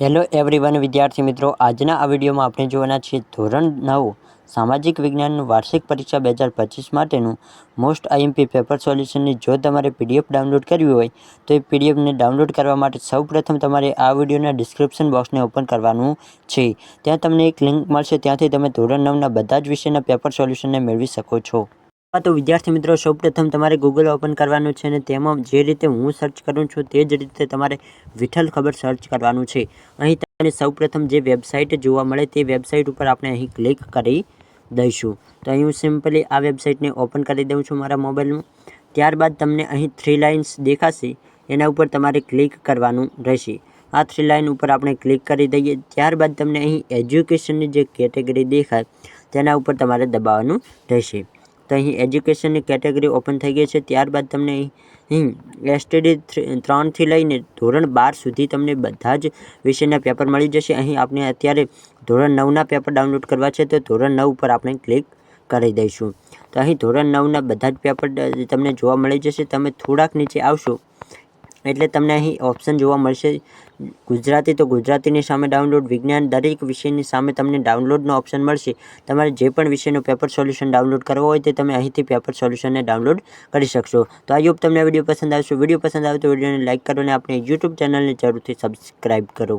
Hello everyone વિદ્યાર્થી મિત્રો, આજના આ વિડીયોમાં આપણે જોવાના છીએ ધોરણ 9 સામાજિક વિજ્ઞાનનું વાર્ષિક પરીક્ષા 2025 માટેનું મોસ્ટ આઈએમપી પેપર સોલ્યુશનની જો તમારે પીડીએફ ડાઉનલોડ કરવી હોય તો એ પીડીએફને ડાઉનલોડ કરવા માટે સૌપ્રથમ તમારે આ વિડીયોના ડિસ્ક્રિપ્શન બોક્સને ઓપન કરવાનું છે. ત્યાં તમને એક લિંક મળશે, ત્યાંથી તમે ધોરણ 9ના બધા જ વિષયના પેપર સોલ્યુશનને મેળવી શકો છો. તો વિદ્યાર્થી મિત્રો, સૌપ્રથમ તમારે ગૂગલ ઓપન કરવાનું છે અને તેમાં જે રીતે હું સર્ચ કરું છું તે જ રીતે તમારે વિઠ્ઠલ ખબર સર્ચ કરવાનું છે. અહીં તમને સૌપ્રથમ જે વેબસાઇટ જોવા મળે તે વેબસાઇટ ઉપર આપણે અહીં ક્લિક કરી દઈશું. તો અહીં હું સિમ્પલી આ વેબસાઇટને ઓપન કરી દઉં છું મારા મોબાઈલમાં. ત્યારબાદ તમને અહીં 3 લાઇન્સ દેખાશે, એના ઉપર તમારે ક્લિક કરવાનું રહેશે. આ 3 લાઇન ઉપર આપણે ક્લિક કરી દઈએ. ત્યારબાદ તમને અહીં એજ્યુકેશનની જે કેટેગરી દેખાય તેના ઉપર તમારે દબાવવાનું રહેશે. તો અહીં એજ્યુકેશનની કેટેગરી ઓપન થઈ ગઈ છે. ત્યારબાદ તમને અહીં એસટીડી 3થી લઈને ધોરણ 12 સુધી તમને બધા જ વિષયના પેપર મળી જશે. અહીં આપણે અત્યારે ધોરણ 9ના પેપર ડાઉનલોડ કરવા છે, તો ધોરણ 9 ઉપર આપણે ક્લિક કરી દઈશું. તો અહીં ધોરણ 9ના બધા જ પેપર તમને જોવા મળી જશે. તમે થોડાક નીચે આવશો એટલે તમને અહીં ઓપ્શન જોવા મળશે ગુજરાતી, તો ગુજરાતીની સામે ડાઉનલોડ, વિજ્ઞાન, દરેક વિષયની સામે તમને ડાઉનલોડનો ઓપ્શન મળશે. તમારે જે પણ વિષયનું પેપર સોલ્યુશન ડાઉનલોડ કરવો હોય તે તમે અહીંથી પેપર સોલ્યુશનને ડાઉનલોડ કરી શકશો. તો આઈ હોપ તમને વિડીયો પસંદ આવશે. વિડીયો પસંદ આવે તો વિડીયોને લાઇક કરો અને આપણે યુટ્યુબ ચેનલને જરૂરથી સબસ્ક્રાઈબ કરો.